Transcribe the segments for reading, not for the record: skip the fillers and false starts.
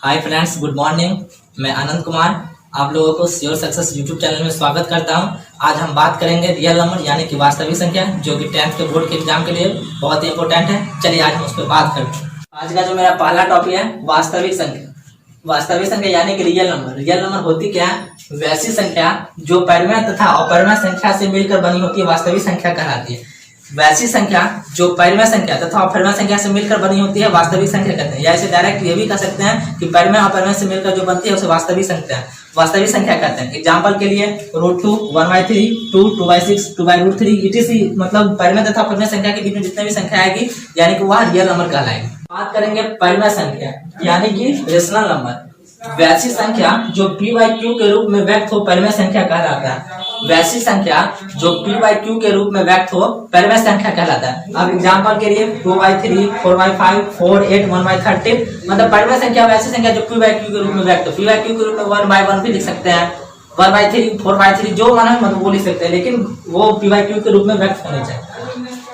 Hi friends, good morning. मैं आनंद कुमार आप लोगों को श्योर सक्सेस यूट्यूब चैनल में स्वागत करता हूं। आज हम बात करेंगे रियल नंबर यानी कि वास्तविक संख्या, जो कि 10th के बोर्ड के एग्जाम के लिए बहुत ही इंपॉर्टेंट है। चलिए आज हम उस पर बात करते हैं। आज का जो मेरा पहला टॉपिक है वास्तविक संख्या। वास्तविक संख्या यानी कि रियल नंबर। रियल नंबर होती क्या है? वैसी संख्या जो परिमेय तथा अपरिमेय संख्या से मिलकर बनी होती है, वास्तविक संख्या कहलाती है। वैसी संख्या जो परिमेय संख्या तथा अपरिमेय संख्या से मिलकर बनी होती है, वास्तविक संख्या कहते हैं। या इसे डायरेक्ट ये भी कह सकते हैं कि परिमेय अपरिमेय से मिलकर जो बनती है उसे वास्तविक संख्या कहते हैं। एग्जांपल के लिए √2, 1/3, 2, 2/6, 2/√3 etc। मतलब परिमेय तथा अपरिमेय संख्या के बीच में जितने भी संख्या आएगी यानी कि वह रियल नंबर कहलाएगी। बात करेंगे परिमेय संख्या यानी कि रेशनल नंबर। वैसी संख्या जो p/q के रूप में व्यक्त हो परिमेय संख्या कहलाता है। वैसी संख्या जो p/q के रूप में व्यक्त हो परिमेय संख्या कहलाता है। अब एग्जांपल के लिए 2/3, 4/5, 4, 8, 1/30 मतलब परिमेय संख्या वैसी संख्या जो p/q के रूप में व्यक्त हो। p/q के रूप में 1/1 भी लिख सकते हैं, 1/3, 4/3 जो माना है मतलब वो लिख सकते हैं, लेकिन वो p/q के रूप में व्यक्त होने चाहिए।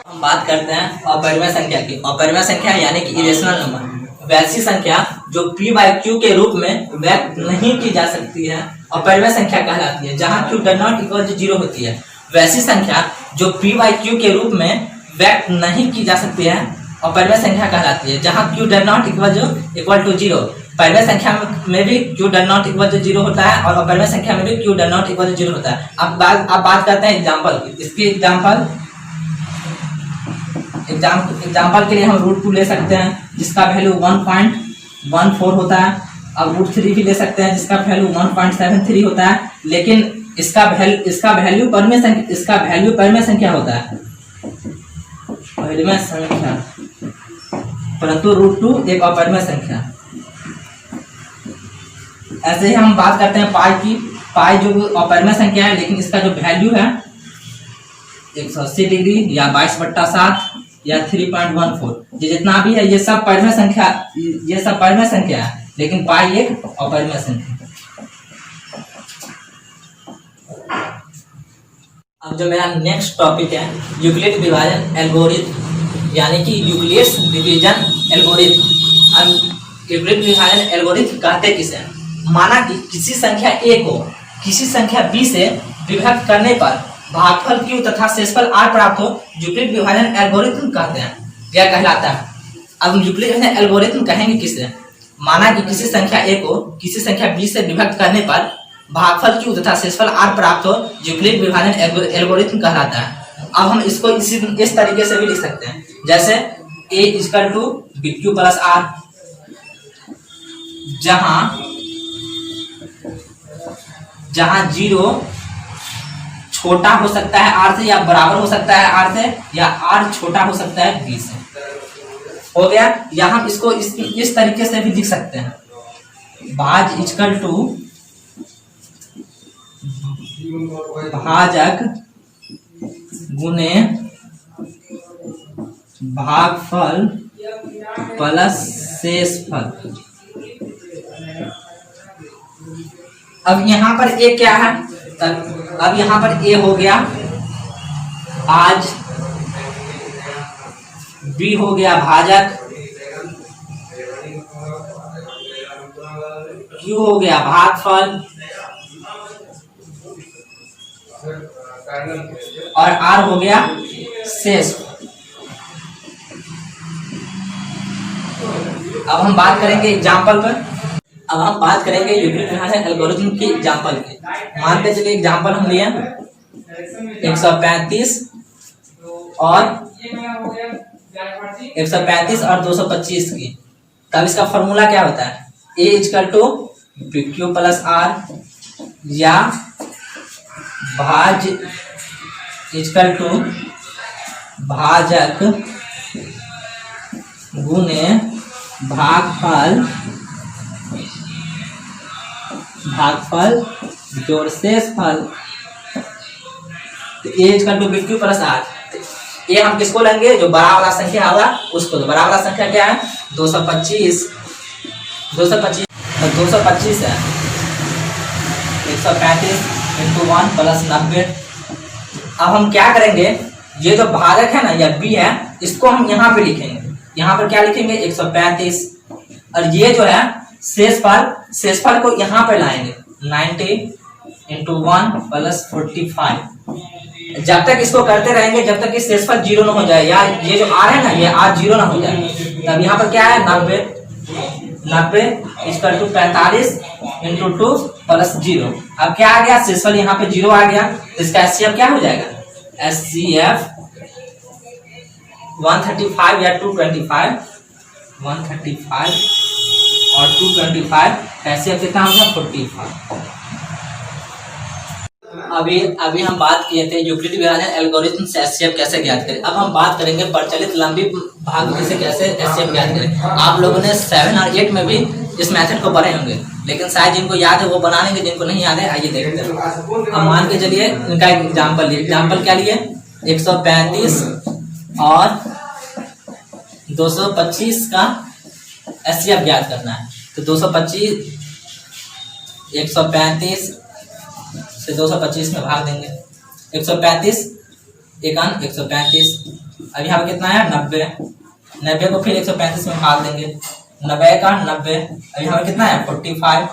हम बात करते हैं अपरिमेय संख्या की। अपरिमेय संख्या यानी कि इरेशनल नंबर। वैसी संख्या जो p/q के रूप में व्यक्त नहीं की जा सकती है अपरिमेय संख्या कहलाती है, जहां q ≠ 0 होती है। वैसी संख्या जो p/q के रूप में व्यक्त नहीं की जा सकती है अपरिमेय संख्या कहलाती है, जहां q ≠ 0। परिमेय संख्या में भी q ≠ 0 होता है और अपरिमेय संख्या में भी q ≠ 0 होता है। अब बात करते हैं एग्जाम्पल की। इसकी एग्जाम्पल के लिए हम √2 ले सकते हैं जिसका वैल्यू 1.14 होता है। अब √3 भी ले सकते हैं जिसका वैल्यू 1.73 होता है, लेकिन इसका वैल्यू परिमेय संख्या होता है, परिमेय संख्या, परंतु √2 एक अपरिमेय संख्या। ऐसे ही हम बात करते हैं पाई की। पाई जो अपरिमेय संख्या है, लेकिन इसका जो वैल्यू है 180 डिग्री या 22/7 या 3.14, ये जितना भी है ये सब परिमेय संख्या है, लेकिन पाई एक अपरिमेय संख्या। अब जो मेरा नेक्स्ट टॉपिक है यूक्लिड विभाजन एल्गोरिथम यानी कि यूक्लिड्स डिवीजन एल्गोरिथम। अब यूक्लिड विभाजन एल्गोरिथम कहते किसे? माना कि किसी संख्या a को किसी संख्या b से विभक्त करने पर भागफल q तथा शेषफल r प्राप्त हो, यूक्लिड विभाजन एल्गोरिथम कहते हैं, यह कहलाता है। अब यूक्लिड विभाजन एल्गोरिथम कहेंगे किसे? माना कि किसी संख्या a को किसी संख्या b से विभक्त करने पर भागफल q तथा शेषफल r प्राप्त हो, यूक्लिड विभाजन एल्गोरिथम कहलाता है। अब हम इसको इस तरीके से भी लिख सकते हैं, जैसे a = bq + r, जहां 0 छोटा हो सकता है r से या बराबर हो सकता है r से, या r छोटा हो सकता है b से। हो गया। या हम इसको इस तरीके से भी लिख सकते हैं, भाज = भाजक गुने भागफल प्लस शेषफल। अब यहाँ पर a क्या है? अब यहाँ पर a हो गया, आज b हो गया भाजक, q हो गया भागफल और r हो गया शेष। अब हम बात करेंगे एग्जाम्पल पर। अब हम बात करेंगे यूक्लिड विभाजन एल्गोरिथम की एग्जाम्पल की। मानते चलिए एग्जाम्पल हम लिए 135 और 225 की। तब इसका फॉर्मूला क्या होता है? a = bq + r या भाज = भाजक गुने भागफल जोड़ शेषफल। तो a = bq + r। ये हम किसको लेंगे? जो बड़ा वाला संख्या होगा उसको। तो बड़ा वाला संख्या क्या है? 225 है 135 × 1 + 90। अब हम क्या करेंगे, ये जो भाजक है ना या b है, इसको हम यहाँ पे लिखेंगे। यहाँ पर क्या लिखेंगे 135 और ये जो है शेषफल को यहाँ पे लाएंगे 90 इंटू 1 प्लस 45। जब तक इसको करते रहेंगे जब तक कि शेषफल 0 ना हो जाए, या ये जो आर है ना ये आर 0 ना हो जाए। तब यहाँ पर क्या है 90 इक्वल टू 45 इंटू 2 प्लस 0। अब क्या आ गया, शेषफल यहाँ पे 0 आ गया, तो इसका एचसीएफ क्या हो जाएगा, एचसीएफ 135 या 225, 135 और 225 एचसीएफ कितना हो गया 45। अभी हम बात किए थे यूक्लिड विभाजन एल्गोरिथम से एचसीएफ कैसे ज्ञात करें। अब हम बात करेंगे प्रचलित लंबी भाग से कैसे एचसीएफ ज्ञात करें। आप लोगों ने 7 और 8 में भी इस मेथड को पढ़े होंगे, लेकिन शायद जिनको याद है वो बना लेंगे, जिनको नहीं याद है आइए देखते हैं। अब मान के चलिए इनका एग्जाम्पल क्या लिए, 135 और 225 का एचसीएफ ज्ञात करना है। तो 225 135 से 225 में भाग देंगे, 135 1 135। अब यहाँ पे कितना है 90 को फिर 135 में भाग देंगे, 90 का 90। अब यहाँ पे कितना है 45,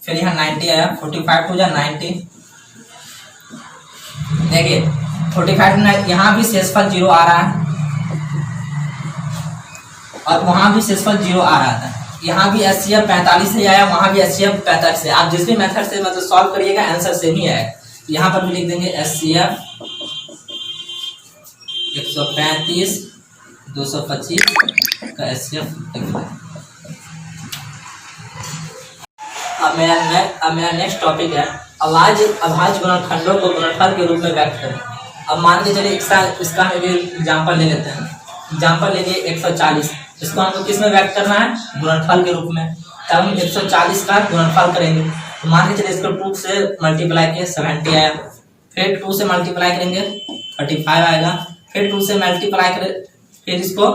फिर यहाँ 90 आया, 45 हो जाए 90। देखिए 45 यहाँ भी शेषफल 0 आ रहा है और वहां भी शेषफल 0 आ रहा था। यहाँ भी एचसीएफ 45 से आया, वहां भी एचसीएफ 45 से। आप जिस भी मेथड से मतलब सॉल्व करिएगा आंसर सेम ही आएगा। यहाँ पर भी लिख देंगे एचसीएफ 135 225 का एचसीएफ। अब मेरा नेक्स्ट टॉपिक है अभाज्य गुणनखंडों को गुणनफल के रूप में व्यक्त करें। अब मान के चलिए इसका हम एग्जाम्पल ले लेते हैं। एग्जाम्पल लेंगे 140, इसको हमको किस में व्यक्त करना है, गुणनफल के रूप में। तब हम 140 का गुणनफल करेंगे। तो मान के चलिए इसको 2 से मल्टीप्लाई किए 70 आया, फिर 2 से मल्टीप्लाई करेंगे 35 आएगा, फिर 2 से मल्टीप्लाई करें, फिर इसको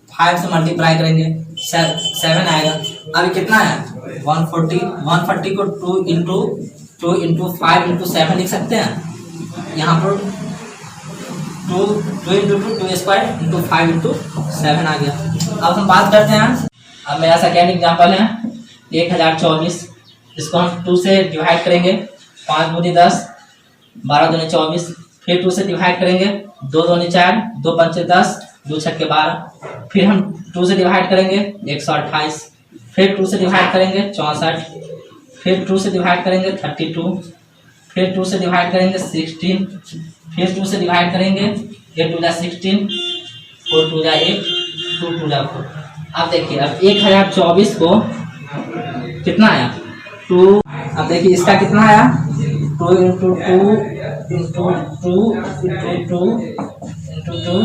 5 से मल्टीप्लाई करेंगे 7 आएगा। अभी कितना है 140 को 2 इंटू 5 इंटू 7 लिख सकते हैं। यहाँ पर 2 इंटू 2 स्क्वायर इंटू 5 इंटू 7 आ गया। अब हम बात करते हैं, अब मेरा सेकेंड एग्जाम्पल है 1024। इसको हम 2 से डिवाइड करेंगे, 5 दूनी 10, 12 दूनी 24, फिर 2 से डिवाइड करेंगे, 2 दूनी 4, 2 पंचे 10, 2 छक्के 12, फिर हम 2 से डिवाइड करेंगे 128, फिर 2 से डिवाइड करेंगे 64, फिर 2 से डिवाइड करेंगे 32, फिर 2 से डिवाइड करेंगे 16, फिर 2 से डिवाइड करेंगे 8 2 16, 4 2 8, 2 2 4। अब देखिए अब 1024 को कितना आया 2। अब देखिए इसका कितना आया 2 इंटू 2 इंटू 2 इंटू 2 इंटू 2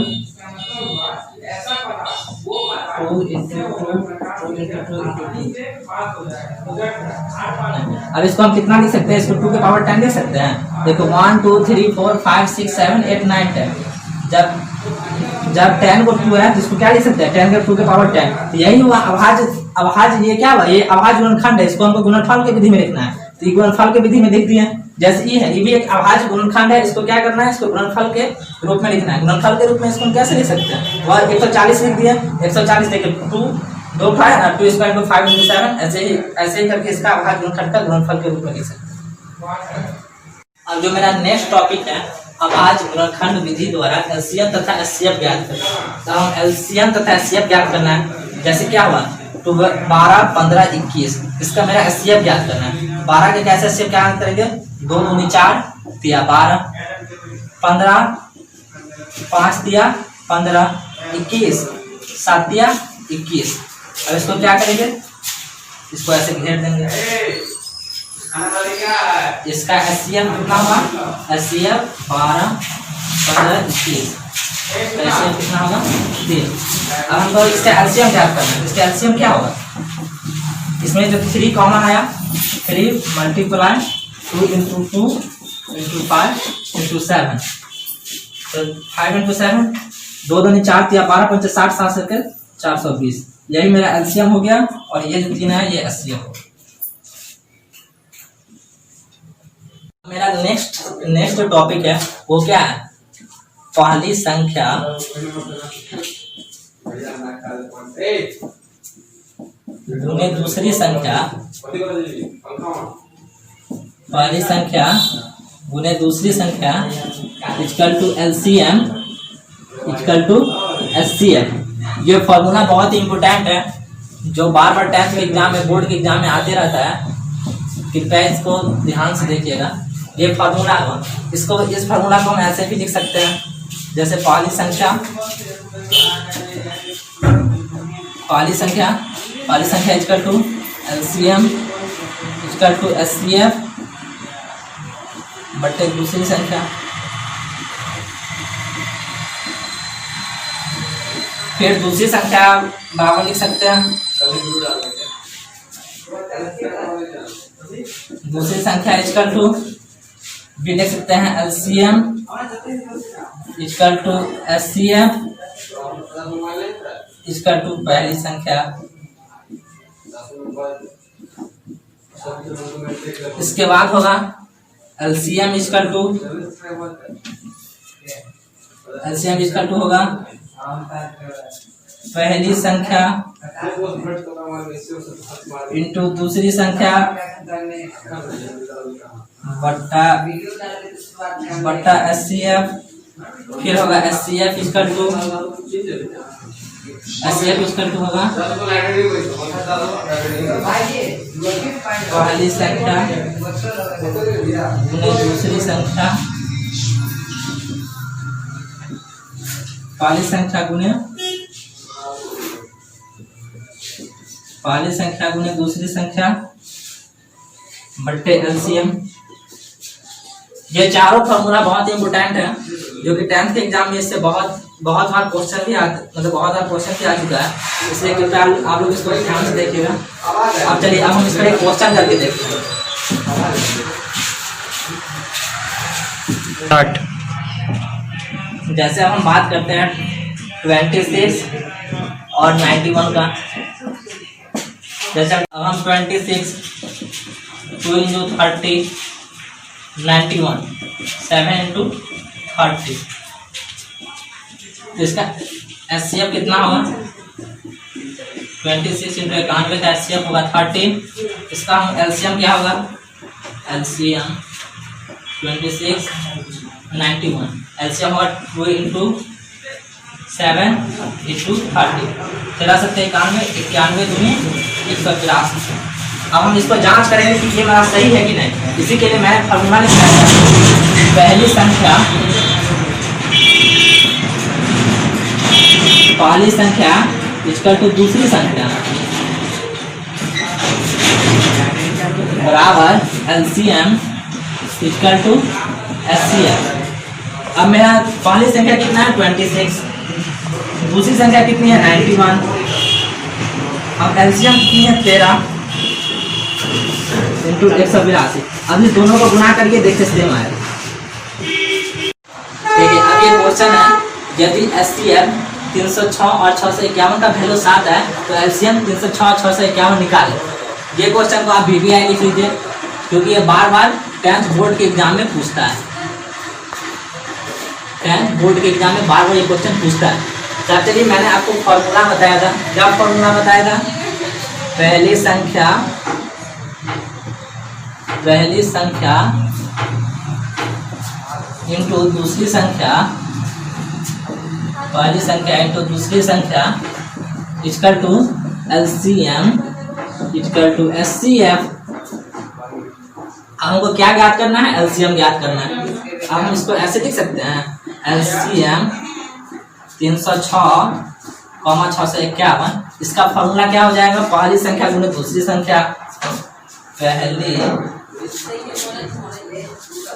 अब इसको हम कितना लिख सकते हैं, इसको 2 के पावर 10 लिख सकते हैं। देखो 1 2 3 4 5 6 7 8 9 10। जब 10 को 2 है तो इसको क्या लिख सकते हैं 10 के 2 के पावर 10। तो यही हुआ अभाज्य। ये क्या हुआ, ये अभाज्य गुणनखंड है। इसको हमको गुणनफल की विधि में लिखना है, तो ये गुणनफल की विधि में लिख दिए। जैसे ये है, ये भी एक अभाज्य गुणनखंड है। इसको क्या करना है, इसको गुणनफल के रूप में लिखना है। गुणनफल के रूप में इसको हम कैसे लिख सकते हैं, और 140 लिख दिया। 140 देखिए 2 है ना, 2 स्क्वायर इंटू 5 इंटू 7, ऐसे ही करके इसका अभाज्य गुणनखंड का गुणनफल के रूप में लिख सकते हैं। अब जो मेरा नेक्स्ट टॉपिक है अभाज्य गुणनखंड विधि द्वारा एलसीएम तथा एचसीएफ ज्ञात करें। तो हम एलसीएम तथा एचसीएफ ज्ञात करना है। जैसे क्या हुआ 12 15 21, इसका मेरा एचसीएफ ज्ञात करना है। 12 के कैसे एचसीएफ ज्ञात करेंगे, 2 दूनी 4 दिया 12, 15 5 दिया 15, 21 7 दिया 21। अब इसको क्या करेंगे, इसको ऐसे घेर देंगे। इसका एचसीएफ कितना होगा, एचसीएफ 12 15 21, एचसीएफ कितना होगा 3। अब हमको इसका एलसीएम ज्ञात करना है। इसका एलसीएम क्या होगा, इसमें जो 3 कॉमन आया, 3 मल्टीप्लाई 2 इंटू 2 इंटू 5 इंटू 7, तो 5 इंटू 7 2 दूनी 4 दिया 12 पंचे 60 7 सर्कल 420। यही मेरा एलसीएम हो गया, और ये जो 3 है ये एचसीएफ हो गया। मेरा नेक्स्ट टॉपिक है वो क्या है, पहली संख्या गुने दूसरी संख्या, पहली संख्या गुने दूसरी संख्या equal to LCM equal to SCF। ये फॉर्मूला बहुत ही इंपॉर्टेंट है, जो बार बार टेंथ के एग्जाम में, बोर्ड के एग्जाम में आते रहता है। कृपया इसको ध्यान से देखिएगा। ये फार्मूला, इसको, इस फार्मूला को हम ऐसे भी लिख सकते हैं, जैसे पहली संख्या equal to LCM equal to SCF बटे दूसरी संख्या, फिर दूसरी संख्या बराबर लिख सकते हैं, दूसरी संख्या इक्वल टू भी लिख सकते हैं LCM equal to SCF equal to पहली संख्या। इसके बाद होगा LCM इक्वल टू होगा पहली संख्या इंटू दूसरी संख्या बट्टा SCF, फिर होगा SCF इक्वल टू होगा पहली संख्या गुने दूसरी संख्या, पहली संख्या गुने दूसरी संख्या बट्टे LCM। ये चारों फॉर्मूला बहुत ही इम्पोर्टेंट है, जो कि टेंथ के एग्जाम में इससे बहुत बार क्वेश्चन भी आ चुका है, इसलिए कृपया आप लोग इसको ध्यान से देखिएगा। अब चलिए, अब हम इसका एक क्वेश्चन करके देखते हैं। जैसे अब हम बात करते हैं 26 और 91 का। जैसे अब हम 26 2 into 30 91 7 into 30, तो इसका SCF कितना होगा? 26 इंटू 91 का SCF होगा 30। इसका हम LCM क्या होगा? LCM 26 91, LCM होगा 2 इंटू 7 इंटू 30, 1391 दूनी 182। अब हम इसको जांच करेंगे कि ये मेरा सही है कि नहीं। इसी के लिए मैंने फॉर्मूला लिखा है, पहली संख्या इक्वल टू दूसरी संख्या बराबर LCM इक्वल टू SCF। अब मेरा पहली संख्या कितना है? 26। दूसरी संख्या कितनी है? 91। अब LCM कितनी है? 13 इंटू 182। अब इस दोनों को गुणा करके देखते सेम आएगा। देखिए, अब ये क्वेश्चन है, यदि SCF 306 और 651 का वैल्यू 7 है तो LCM 306 और 651 निकाले। ये क्वेश्चन को आप VBI लिख लीजिए, क्योंकि ये बार टेंथ बोर्ड के एग्जाम में पूछता है। टेंथ बोर्ड के एग्जाम में बार ये क्वेश्चन पूछता है। तो चलिए, मैंने आपको फॉर्मूला बताया था। क्या फॉर्मूला बताया था? पहली संख्या इंटू दूसरी संख्या, पहली संख्या इंटू दूसरी संख्या equal to LCM equal to SCF। हमको क्या ज्ञात करना है? LCM ज्ञात करना है। अब हम इसको ऐसे लिख सकते हैं, LCM 306, 651। इसका फॉर्मूला क्या हो जाएगा? पहली संख्या गुने दूसरी संख्या, पहली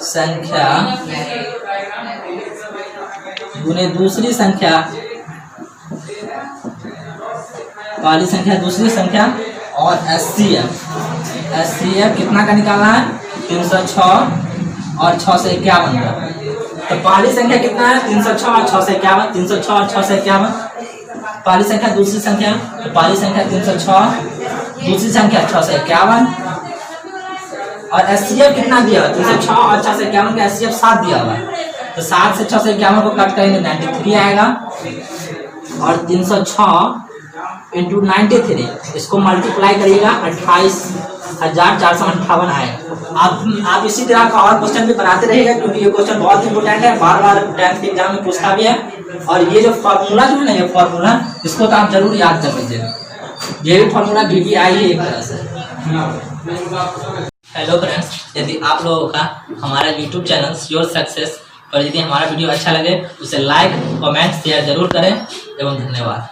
संख्या गुने दूसरी संख्या, पहली संख्या दूसरी संख्या, और SCF कितना का निकालना है? 306 और 651 का। तो पहली संख्या कितना है? 306 और 651, 306 और 651। पहली संख्या दूसरी संख्या, तो पहली संख्या 306, दूसरी संख्या 651, और SCF कितना दिया हुआ? 306 और 651 का SCF 7 दिया हुआ है। तो 7 से 651 को कट करेंगे 93 आएगा, और 306 इंटू 93, इसको मल्टीप्लाई करिएगा 28,458 आए। आप इसी तरह का और क्वेश्चन भी बनाते रहिएगा, क्योंकि ये क्वेश्चन बहुत इंपोर्टेंट है, बार बार 10th के एग्जाम में पूछता भी है। और ये जो फॉर्मूला जो है ना, ये फॉर्मूला इसको तो आप जरूर याद कर लीजिएगा। ये भी फॉर्मूला BBI है एक तरह से। हेलो फ्रेंड्स, यदि आप लोगों का हमारा यूट्यूब चैनल श्योर सक्सेस पर यदि हमारा वीडियो अच्छा लगे, उसे लाइक, कमेंट, शेयर जरूर करें एवं धन्यवाद।